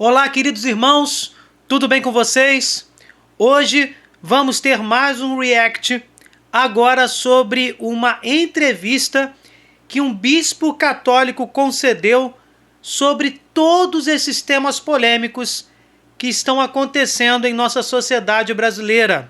Olá, queridos irmãos, tudo bem com vocês? Hoje vamos ter mais um react, agora sobre uma entrevista que um bispo católico concedeu sobre todos esses temas polêmicos que estão acontecendo em nossa sociedade brasileira.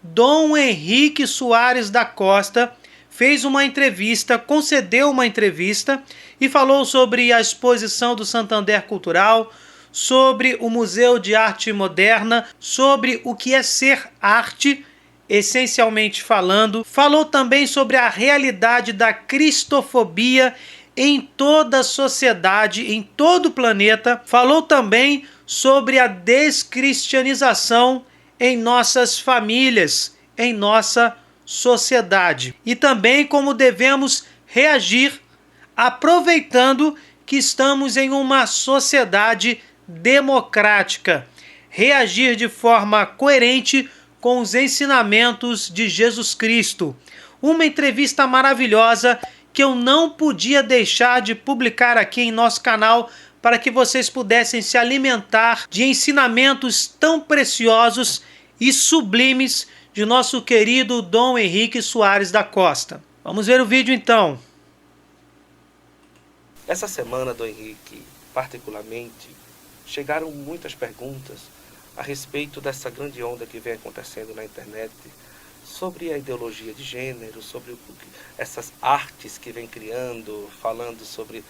Dom Henrique Soares da Costa fez uma entrevista, concedeu uma entrevista e falou sobre a exposição do Santander Cultural, sobre o Museu de Arte Moderna, sobre o que é ser arte, essencialmente falando. Falou também sobre a realidade da cristofobia em toda a sociedade, em todo o planeta. Falou também sobre a descristianização em nossas famílias, em nossa sociedade. E também como devemos reagir aproveitando que estamos em uma sociedade democrática. Reagir de forma coerente com os ensinamentos de Jesus Cristo. Uma entrevista maravilhosa que eu não podia deixar de publicar aqui em nosso canal para que vocês pudessem se alimentar de ensinamentos tão preciosos e sublimes de nosso querido Dom Henrique Soares da Costa. Vamos ver o vídeo então. Essa semana, Dom Henrique, particularmente, chegaram muitas perguntas a respeito dessa grande onda que vem acontecendo na internet sobre a ideologia de gênero, sobre essas artes que vem criando, falando sobre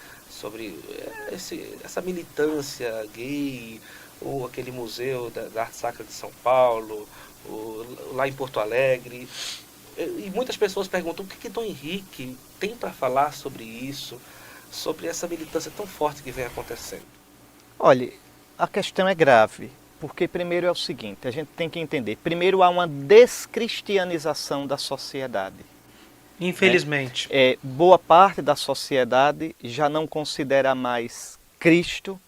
essa militância gay, ou aquele museu da arte sacra de São Paulo, lá em Porto Alegre. E muitas pessoas perguntam o que Dom Henrique tem para falar sobre isso, sobre essa militância tão forte que vem acontecendo. Olha, a questão é grave, porque primeiro é o seguinte, a gente tem que entender, primeiro há uma descristianização da sociedade. Infelizmente. Boa parte da sociedade já não considera mais Cristo,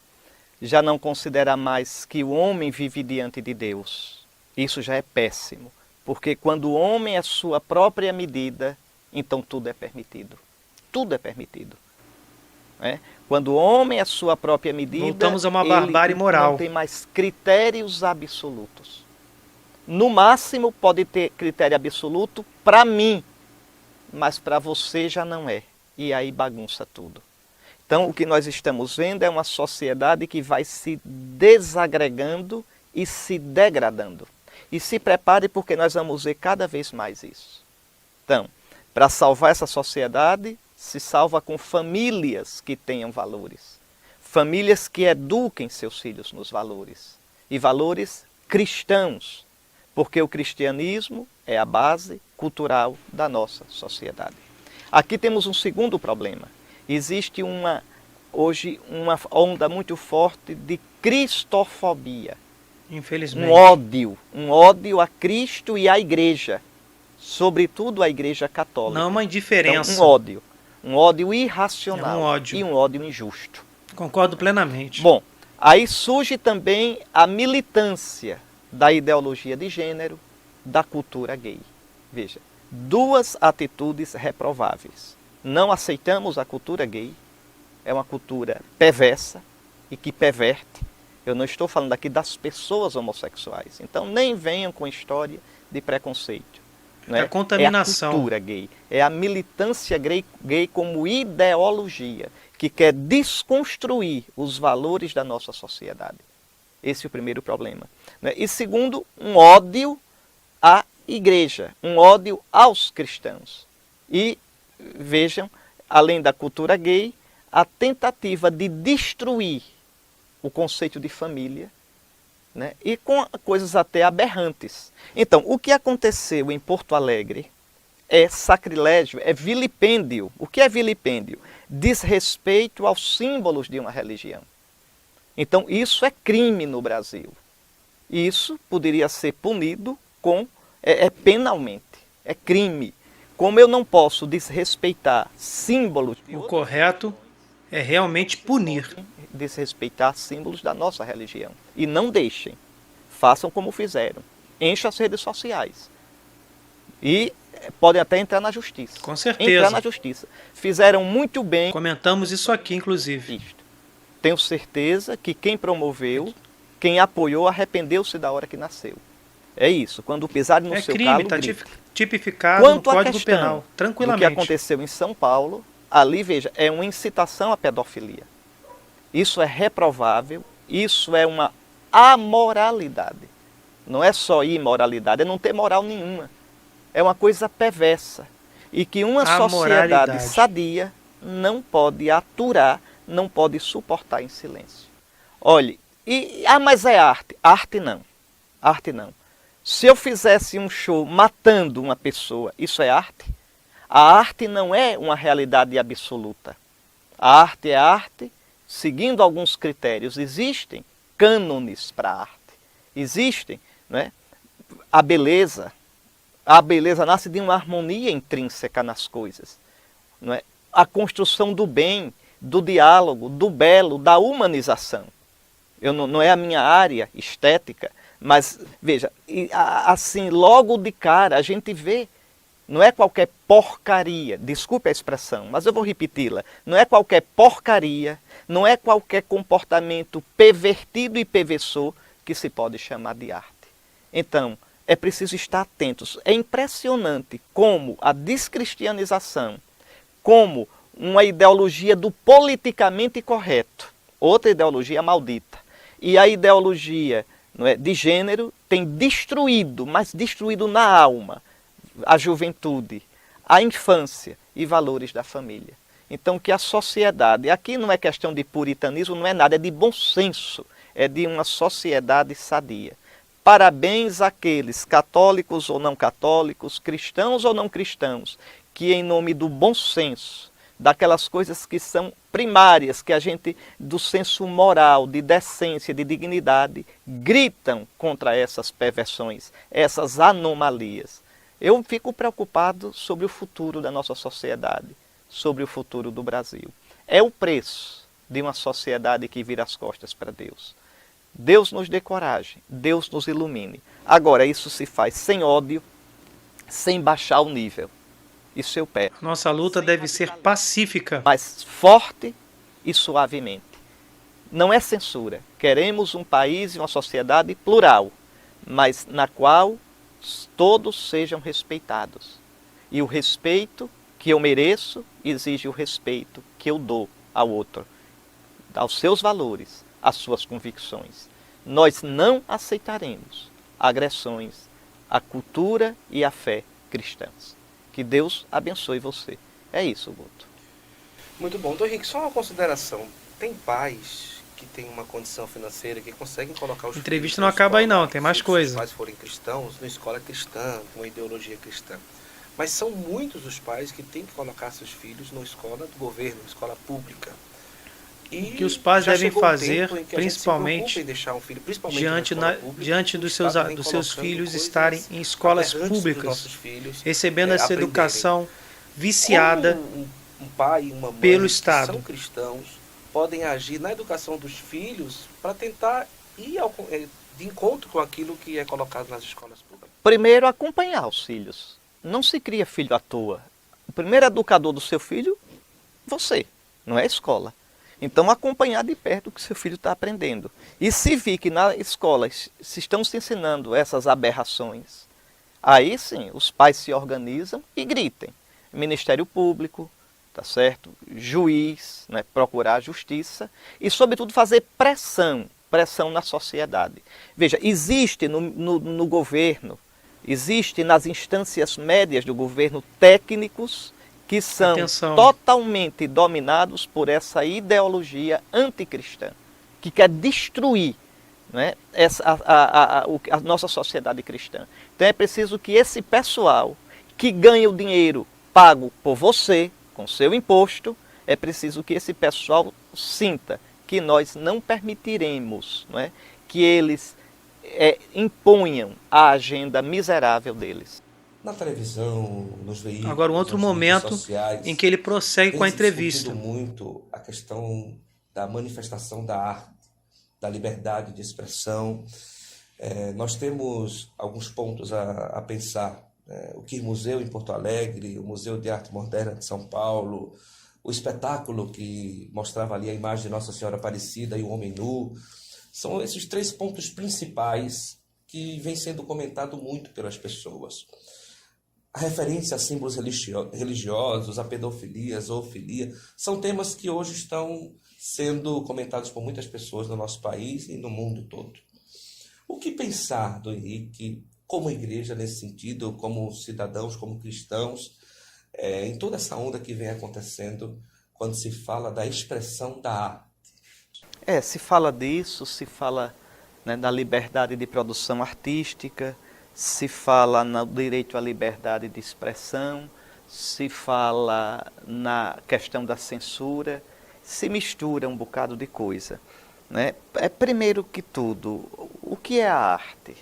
já não considera mais que o homem vive diante de Deus. Isso já é péssimo, porque quando o homem é sua própria medida, então tudo é permitido. Tudo é permitido. Quando o homem é sua própria medida, voltamos a uma barbárie moral. Não tem mais critérios absolutos. No máximo pode ter critério absoluto para mim, mas para você já não é. E aí bagunça tudo. Então o que nós estamos vendo é uma sociedade que vai se desagregando e se degradando. E se prepare porque nós vamos ver cada vez mais isso. Então, para salvar essa sociedade, se salva com famílias que tenham valores. Famílias que eduquem seus filhos nos valores. E valores cristãos. Porque o cristianismo é a base cultural da nossa sociedade. Aqui temos um segundo problema. Existe hoje uma onda muito forte de cristofobia. Infelizmente. Um ódio a Cristo e à igreja. Sobretudo à igreja católica. Não uma indiferença. Então, um ódio irracional. Um ódio. E um ódio injusto. Concordo plenamente. Bom, aí surge também a militância da ideologia de gênero, da cultura gay. Veja, duas atitudes reprováveis. Não aceitamos a cultura gay, é uma cultura perversa e que perverte. Eu não estou falando aqui das pessoas homossexuais, então nem venham com história de preconceito. É a contaminação. É a cultura gay, é a militância gay como ideologia, que quer desconstruir os valores da nossa sociedade. Esse é o primeiro problema. E segundo, um ódio à igreja, um ódio aos cristãos. E vejam, além da cultura gay, a tentativa de destruir o conceito de família, e com coisas até aberrantes. Então, o que aconteceu em Porto Alegre é sacrilégio, é vilipêndio. O que é vilipêndio? Desrespeito aos símbolos de uma religião. Então, isso é crime no Brasil. Isso poderia ser punido penalmente. É crime. Como eu não posso desrespeitar símbolos de o correto é realmente punir. Desrespeitar símbolos da nossa religião. E não deixem. Façam como fizeram. Enchem as redes sociais. E podem até entrar na justiça. Com certeza. Entrar na justiça. Fizeram muito bem. Comentamos isso aqui, inclusive. tenho certeza que quem promoveu, quem apoiou, arrependeu-se da hora que nasceu. É isso, quando pisarem no É seu crime, calo, está grite. tipificado no Quanto à Código questão Penal, do que tranquilamente. aconteceu em São Paulo, ali, veja, é uma incitação à pedofilia. Isso é reprovável, isso é uma amoralidade. Não é só imoralidade, é não ter moral nenhuma. É uma coisa perversa. E que uma sociedade sadia não pode aturar, não pode suportar em silêncio. Olhe, mas é arte. Arte não. Arte não. Se eu fizesse um show matando uma pessoa, isso é arte? A arte não é uma realidade absoluta. A arte é arte, seguindo alguns critérios. Existem cânones para a arte. Existem, né? A beleza nasce de uma harmonia intrínseca nas coisas. Não é? A construção do bem, do diálogo, do belo, da humanização. Não é a minha área estética, mas veja, assim, logo de cara a gente vê, não é qualquer porcaria, desculpe a expressão, mas eu vou repeti-la, não é qualquer porcaria, não é qualquer comportamento pervertido e perversor que se pode chamar de arte. Então, é preciso estar atentos. É impressionante como a descristianização, como uma ideologia do politicamente correto, outra ideologia maldita, e a ideologia, não é, de gênero tem destruído, mas destruído na alma, a juventude, a infância e valores da família. Então que a sociedade, aqui não é questão de puritanismo, não é nada, é de bom senso, é de uma sociedade sadia. Parabéns àqueles católicos ou não católicos, cristãos ou não cristãos, que em nome do bom senso, daquelas coisas que são primárias, que a gente, do senso moral, de decência, de dignidade, gritam contra essas perversões, essas anomalias. Eu fico preocupado sobre o futuro da nossa sociedade, sobre o futuro do Brasil. É o preço de uma sociedade que vira as costas para Deus. Deus nos dê coragem, Deus nos ilumine. Agora, isso se faz sem ódio, sem baixar o nível. Isso eu peço. Nossa luta deve ser pacífica. Mas forte e suavemente. Não é censura. Queremos um país e uma sociedade plural, mas na qual todos sejam respeitados. E o respeito que eu mereço exige o respeito que eu dou ao outro, aos seus valores, às suas convicções. Nós não aceitaremos agressões à cultura e à fé cristãs. Que Deus abençoe você. É isso, Guto. Muito bom. Dom Henrique, só uma consideração. Tem pais que têm uma condição financeira que conseguem colocar os filhos... Entrevista não acaba aí não, tem mais coisa. Se os pais forem cristãos, numa escola cristã, com uma ideologia cristã. Mas são muitos os pais que têm que colocar seus filhos numa escola do governo, escola pública. E o que os pais devem fazer, principalmente, um filho, diante dos seus filhos estarem em escolas públicas, recebendo essa educação viciada um pai e uma mãe pelo Estado. Que são cristãos podem agir na educação dos filhos para tentar ir de encontro com aquilo que é colocado nas escolas públicas. Primeiro, acompanhar os filhos. Não se cria filho à toa. O primeiro educador do seu filho, você, não é a escola. Então, acompanhar de perto o que seu filho está aprendendo. E se vir que na escola se estão se ensinando essas aberrações, aí sim, os pais se organizam e gritem. Ministério Público, tá certo? Juiz, né? Procurar justiça e, sobretudo, fazer pressão na sociedade. Veja, existe no governo, existe nas instâncias médias do governo técnicos que são totalmente dominados por essa ideologia anticristã, que quer destruir, né, a nossa sociedade cristã. Então é preciso que esse pessoal que ganha o dinheiro pago por você, com seu imposto, é preciso que esse pessoal sinta que nós não permitiremos, né, que eles imponham a agenda miserável deles. Na televisão, nos veículos, agora um outro momento sociais, em que ele prossegue com a entrevista. Muito a questão da manifestação da arte, da liberdade de expressão. Nós temos alguns pontos a pensar. O Quir Museu em Porto Alegre, o Museu de Arte Moderna de São Paulo, o espetáculo que mostrava ali a imagem de Nossa Senhora Aparecida e o homem nu. São esses 3 pontos principais que vem sendo comentado muito pelas pessoas. A referência a símbolos religiosos, a pedofilia, a zoofilia, são temas que hoje estão sendo comentados por muitas pessoas no nosso país e no mundo todo. O que pensar do Henrique como igreja nesse sentido, como cidadãos, como cristãos, em toda essa onda que vem acontecendo quando se fala da expressão da arte? Se fala disso, se fala, né, da liberdade de produção artística, se fala no direito à liberdade de expressão, se fala na questão da censura, se mistura um bocado de coisa, né? Primeiro que tudo, o que é a arte?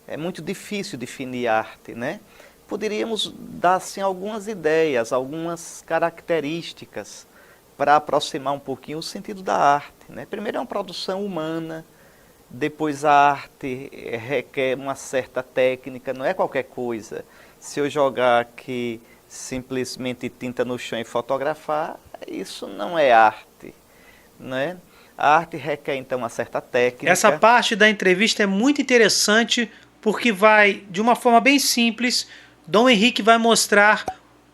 É muito difícil definir arte, né? Poderíamos dar assim, algumas ideias, algumas características para aproximar um pouquinho o sentido da arte, né? Primeiro é uma produção humana, depois a arte requer uma certa técnica, não é qualquer coisa. Se eu jogar aqui simplesmente tinta no chão e fotografar, isso não é arte, né? A arte requer então uma certa técnica. Essa parte da entrevista é muito interessante porque vai, de uma forma bem simples, Dom Henrique vai mostrar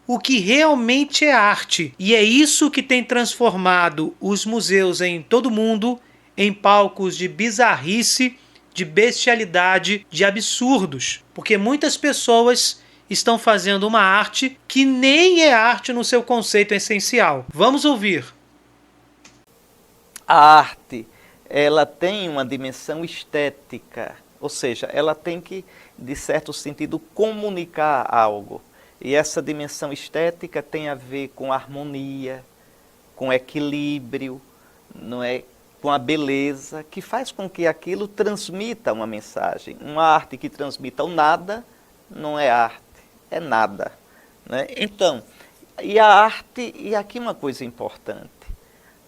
o que realmente é arte. E é isso que tem transformado os museus em todo o mundo em palcos de bizarrice, de bestialidade, de absurdos. Porque muitas pessoas estão fazendo uma arte que nem é arte no seu conceito essencial. Vamos ouvir. A arte, ela tem uma dimensão estética, ou seja, ela tem que, de certo sentido, comunicar algo. E essa dimensão estética tem a ver com harmonia, com equilíbrio, não é? Com a beleza, que faz com que aquilo transmita uma mensagem. Uma arte que transmita o nada não é arte, é nada, né? Então, e a arte, e aqui uma coisa importante,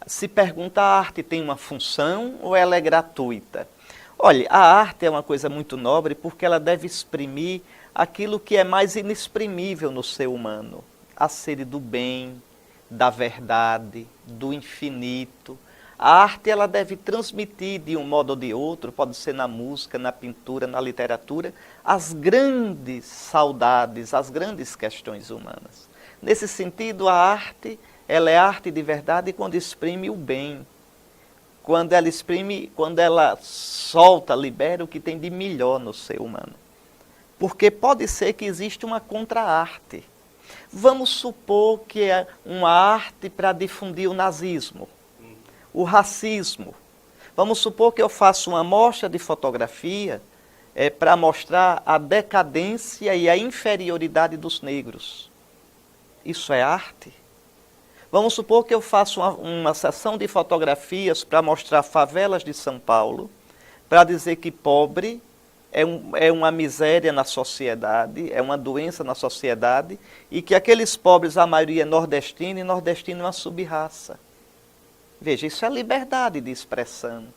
se pergunta, a arte tem uma função ou ela é gratuita? Olha, a arte é uma coisa muito nobre porque ela deve exprimir aquilo que é mais inexprimível no ser humano, a sede do bem, da verdade, do infinito. A arte ela deve transmitir de um modo ou de outro, pode ser na música, na pintura, na literatura, as grandes saudades, as grandes questões humanas. Nesse sentido, a arte, ela é arte de verdade quando exprime o bem. Quando ela exprime, quando ela solta, libera o que tem de melhor no ser humano. Porque pode ser que exista uma contra-arte. Vamos supor que é uma arte para difundir o nazismo, o racismo. Vamos supor que eu faço uma mostra de fotografia para mostrar a decadência e a inferioridade dos negros. Isso é arte? Vamos supor que eu faço uma sessão de fotografias para mostrar favelas de São Paulo, para dizer que pobre é uma miséria na sociedade, é uma doença na sociedade, e que aqueles pobres, a maioria é nordestina, e nordestino é uma sub-raça. Veja, isso é liberdade de expressão.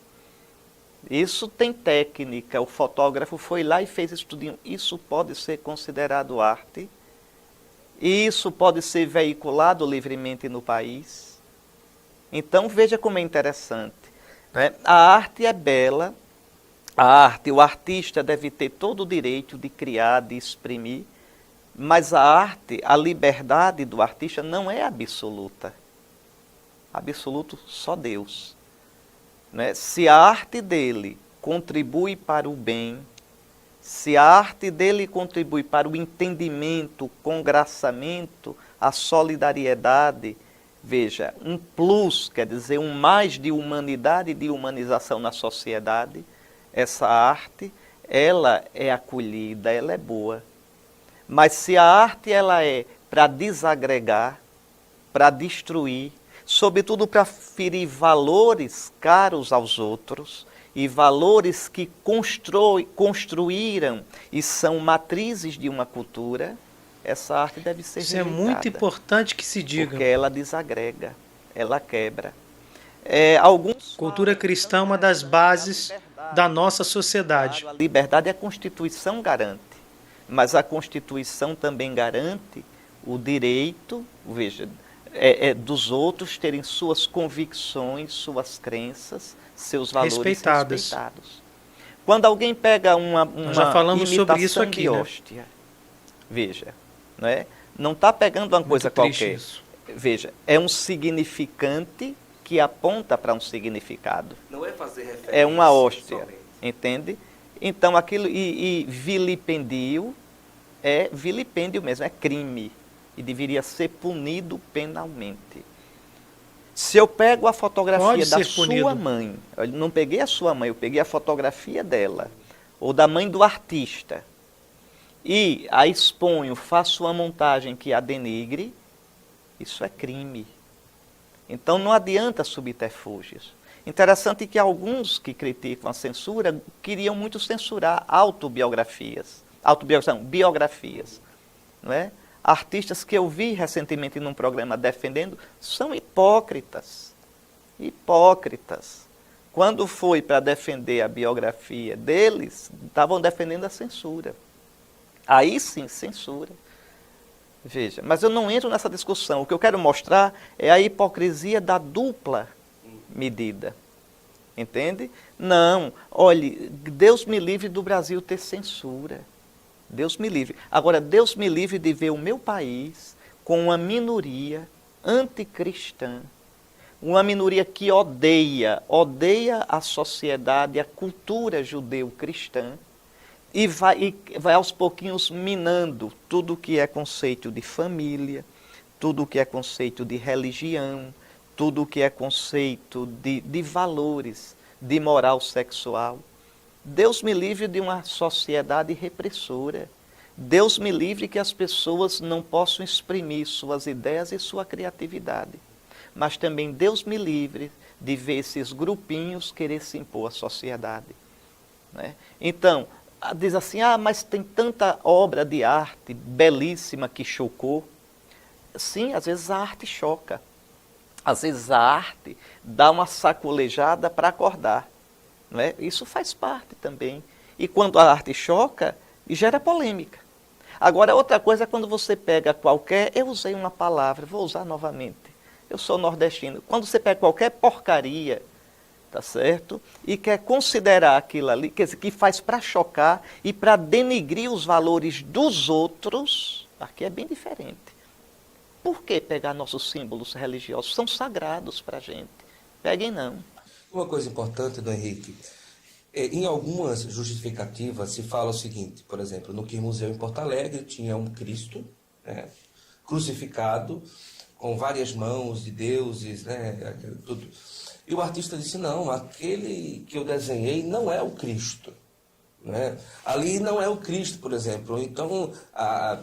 Isso tem técnica, o fotógrafo foi lá e fez estudinho. Isso pode ser considerado arte? Isso pode ser veiculado livremente no país? Então veja como é interessante, né? A arte é bela, a arte, o artista deve ter todo o direito de criar, de exprimir, mas a arte, a liberdade do artista não é absoluta. Absoluto só Deus, né? Se a arte dele contribui para o bem, se a arte dele contribui para o entendimento, o congraçamento, a solidariedade, veja, um plus, quer dizer, um mais de humanidade e de humanização na sociedade, essa arte, ela é acolhida, ela é boa. Mas se a arte ela é para desagregar, para destruir, sobretudo para ferir valores caros aos outros, e valores que construíram e são matrizes de uma cultura, essa arte deve ser Isso rejeitada. é muito importante que se diga. Porque ela desagrega, ela quebra. Cultura cristã é uma das bases da nossa sociedade. A liberdade a Constituição garante, mas a Constituição também garante o direito, veja, É dos outros terem suas convicções, suas crenças, seus valores respeitados. Quando alguém pega uma Nós já falamos sobre isso aqui, de hóstia, veja, não está pegando uma coisa qualquer. Isso. Veja, é um significante que aponta para um significado. Não é fazer referência. É uma hóstia, somente. entende? Então aquilo, e vilipendio é vilipêndio mesmo, é crime. E deveria ser punido penalmente. Se eu pego a fotografia da sua mãe, eu não peguei a sua mãe, eu peguei a fotografia dela, ou da mãe do artista, e a exponho, faço uma montagem que a denigre, isso é crime. Então não adianta subterfúgios. Interessante que alguns que criticam a censura queriam muito censurar biografias, não é? Artistas que eu vi recentemente num programa defendendo são hipócritas. Hipócritas. Quando foi para defender a biografia deles, estavam defendendo a censura. Aí sim, censura. Veja, mas eu não entro nessa discussão. O que eu quero mostrar é a hipocrisia da dupla medida. Entende? Não, olhe, Deus me livre do Brasil ter censura. Deus me livre. Agora, Deus me livre de ver o meu país com uma minoria anticristã, uma minoria que odeia a sociedade, a cultura judeu-cristã, e vai aos pouquinhos minando tudo que é conceito de família, tudo que é conceito de religião, tudo que é conceito de valores, de moral sexual. Deus me livre de uma sociedade repressora. Deus me livre que as pessoas não possam exprimir suas ideias e sua criatividade. Mas também Deus me livre de ver esses grupinhos querer se impor à sociedade. Né? Então, diz assim, mas tem tanta obra de arte belíssima que chocou. Sim, às vezes a arte choca. Às vezes a arte dá uma sacolejada para acordar. Não é? Isso faz parte também. E quando a arte choca, gera polêmica. Agora, outra coisa é quando você pega eu usei uma palavra, vou usar novamente. Eu sou nordestino. Quando você pega qualquer porcaria, tá certo? E quer considerar aquilo ali, quer dizer, que faz para chocar e para denigrir os valores dos outros, aqui é bem diferente. Por que pegar nossos símbolos religiosos? São sagrados para a gente. Peguem não. Uma coisa importante, Dom Henrique, em algumas justificativas se fala o seguinte, por exemplo, no Quir Museu em Porto Alegre tinha um Cristo crucificado com várias mãos de deuses, tudo. E o artista disse, não, aquele que eu desenhei não é o Cristo. Né? Ali não é o Cristo, por exemplo. Então,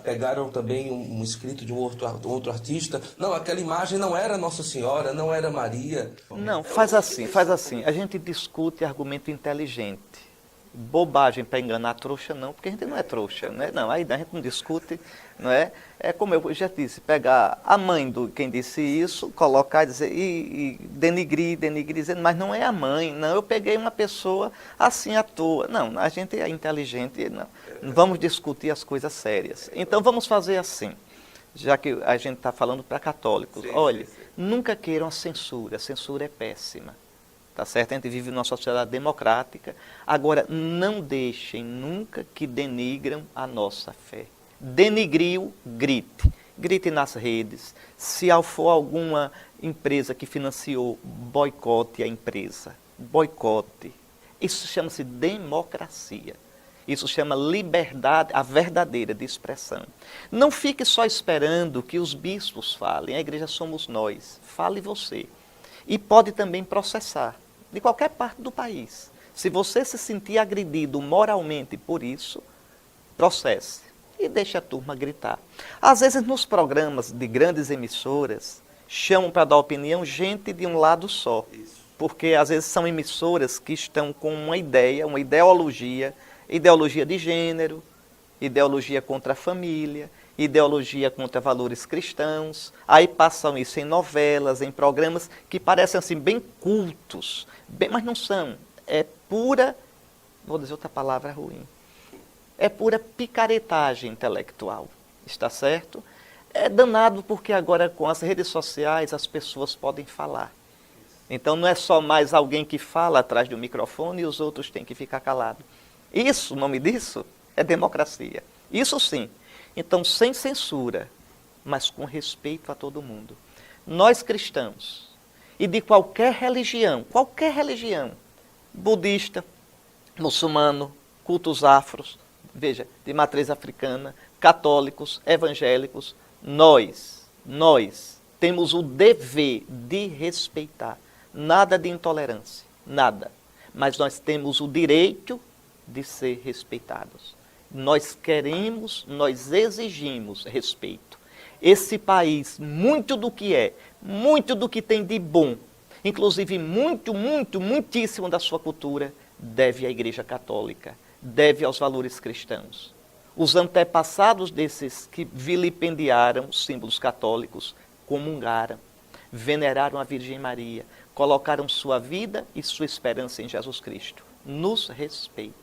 pegaram também um escrito de um outro artista. Não, aquela imagem não era Nossa Senhora, não era Maria. Não, faz assim. A gente discute argumento inteligente. Bobagem para enganar trouxa, não, porque a gente não é trouxa, né? Não, aí a gente não discute, não é? É como eu já disse, pegar a mãe do quem disse isso, colocar e dizer, e denigrir, dizendo, mas não é a mãe, não, eu peguei uma pessoa assim à toa. Não, a gente é inteligente, não vamos discutir as coisas sérias. Então vamos fazer assim, já que a gente está falando para católicos, olha, nunca queiram a censura é péssima. Tá certo? A gente vive numa sociedade democrática. Agora, não deixem nunca que denigram a nossa fé. Denigriu, grite. Grite nas redes. Se for alguma empresa que financiou, boicote a empresa. Boicote. Isso chama-se democracia. Isso chama liberdade, a verdadeira de expressão. Não fique só esperando que os bispos falem. A igreja somos nós. Fale você. E pode também processar, de qualquer parte do país. Se você se sentir agredido moralmente por isso, processe e deixe a turma gritar. Às vezes nos programas de grandes emissoras, chamam para dar opinião gente de um lado só. Porque às vezes são emissoras que estão com uma ideologia de gênero, ideologia contra a família, ideologia contra valores cristãos, aí passam isso em novelas, em programas que parecem assim bem cultos, mas não são, é pura, vou dizer outra palavra ruim, é pura picaretagem intelectual, está certo? É danado porque agora com as redes sociais as pessoas podem falar. Então não é só mais alguém que fala atrás do microfone e os outros têm que ficar calados. Isso, o nome disso, é democracia. Isso sim. Então sem censura, mas com respeito a todo mundo. Nós cristãos, e de qualquer religião, budista, muçulmano, cultos afros, veja, de matriz africana, católicos, evangélicos, nós temos o dever de respeitar. Nada de intolerância, nada. Mas nós temos o direito de ser respeitados. Nós queremos, nós exigimos respeito. Esse país, muito do que tem de bom, inclusive muitíssimo da sua cultura, deve à Igreja Católica, deve aos valores cristãos. Os antepassados desses que vilipendiaram os símbolos católicos, comungaram, veneraram a Virgem Maria, colocaram sua vida e sua esperança em Jesus Cristo. Nos respeite.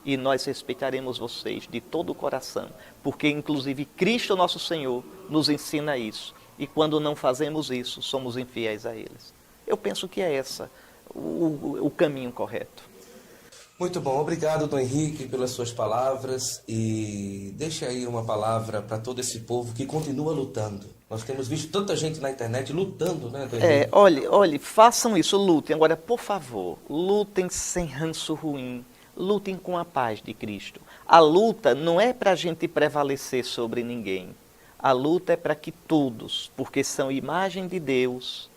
E nós respeitaremos vocês de todo o coração, porque inclusive Cristo nosso Senhor nos ensina isso. E quando não fazemos isso, somos infiéis a eles. Eu penso que é esse o caminho correto. Muito bom, obrigado, Dom Henrique, pelas suas palavras, e deixa aí uma palavra para todo esse povo que continua lutando. Nós temos visto tanta gente na internet lutando, né, Dom Henrique? Olhe, façam isso, lutem. Agora, por favor, lutem sem ranço ruim, lutem com a paz de Cristo. A luta não é para a gente prevalecer sobre ninguém. A luta é para que todos, porque são imagem de Deus,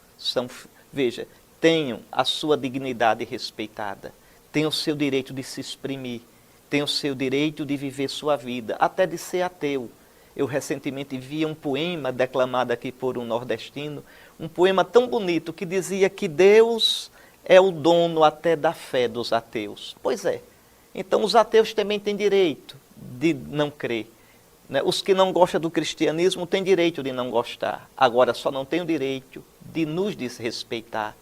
tenham a sua dignidade respeitada. Tem o seu direito de se exprimir, tem o seu direito de viver sua vida, até de ser ateu. Eu recentemente vi um poema declamado aqui por um nordestino, um poema tão bonito que dizia que Deus é o dono até da fé dos ateus. Pois é, então os ateus também têm direito de não crer. Né? Os que não gostam do cristianismo têm direito de não gostar, agora só não têm o direito de nos desrespeitar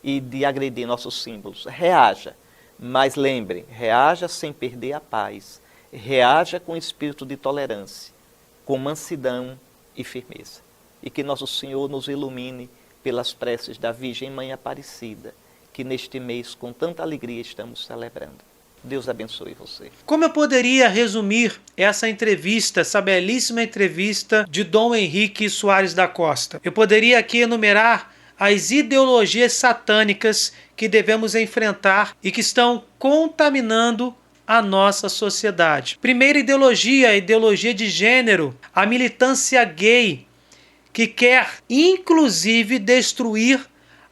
e de agredir nossos símbolos. Reaja. Mas lembre, reaja sem perder a paz, reaja com espírito de tolerância, com mansidão e firmeza. E que nosso Senhor nos ilumine pelas preces da Virgem Mãe Aparecida, que neste mês com tanta alegria estamos celebrando. Deus abençoe você. Como eu poderia resumir essa entrevista, essa belíssima entrevista de Dom Henrique Soares da Costa? Eu poderia aqui enumerar as ideologias satânicas que devemos enfrentar e que estão contaminando a nossa sociedade. Primeira ideologia, a ideologia de gênero, a militância gay, que quer inclusive destruir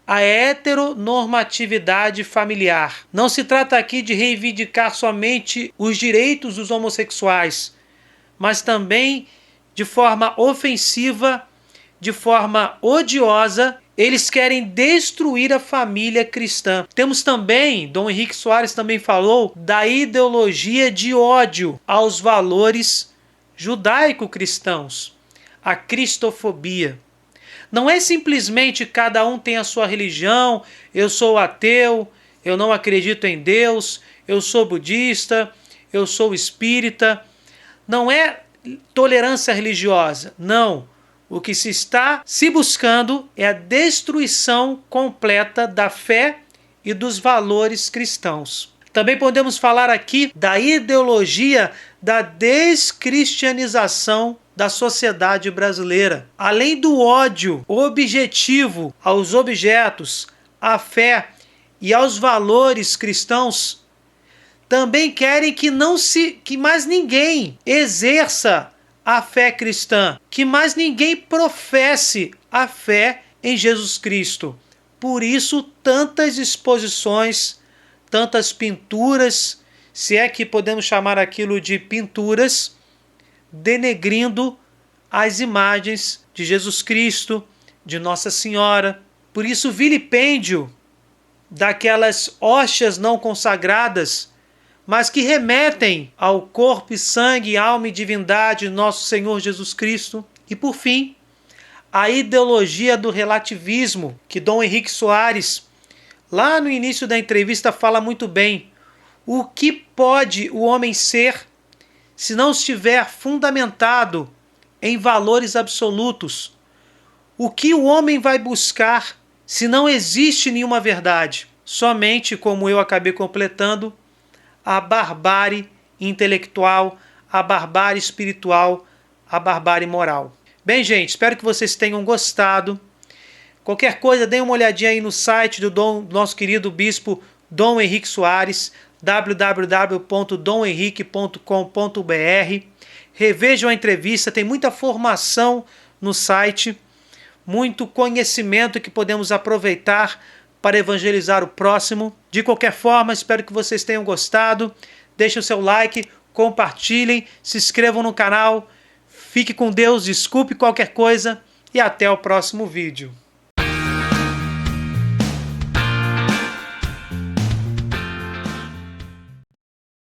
a heteronormatividade familiar. Não se trata aqui de reivindicar somente os direitos dos homossexuais, mas também de forma ofensiva, de forma odiosa. Eles querem destruir a família cristã. Temos também, Dom Henrique Soares também falou, da ideologia de ódio aos valores judaico-cristãos, a cristofobia. Não é simplesmente cada um tem a sua religião, eu sou ateu, eu não acredito em Deus, eu sou budista, eu sou espírita. Não é tolerância religiosa, não. O que se está se buscando é a destruição completa da fé e dos valores cristãos. Também podemos falar aqui da ideologia da descristianização da sociedade brasileira. Além do ódio objetivo aos objetos, à fé e aos valores cristãos, também querem que mais ninguém exerça a fé cristã, que mais ninguém professe a fé em Jesus Cristo. Por isso, tantas exposições, tantas pinturas, se é que podemos chamar aquilo de pinturas, denegrindo as imagens de Jesus Cristo, de Nossa Senhora. Por isso, o vilipêndio daquelas hóstias não consagradas, mas que remetem ao corpo e sangue, alma e divindade de nosso Senhor Jesus Cristo. E por fim, a ideologia do relativismo, que Dom Henrique Soares, lá no início da entrevista, fala muito bem. O que pode o homem ser se não estiver fundamentado em valores absolutos. O que o homem vai buscar se não existe nenhuma verdade? Somente, como eu acabei completando, a barbárie intelectual, a barbárie espiritual, a barbárie moral. Bem, gente, espero que vocês tenham gostado. Qualquer coisa, deem uma olhadinha aí no site do nosso querido bispo Dom Henrique Soares, www.domhenrique.com.br. Revejam a entrevista, tem muita formação no site, muito conhecimento que podemos aproveitar para evangelizar o próximo. De qualquer forma, espero que vocês tenham gostado. Deixem o seu like, compartilhem, se inscrevam no canal. Fique com Deus, desculpe qualquer coisa e até o próximo vídeo.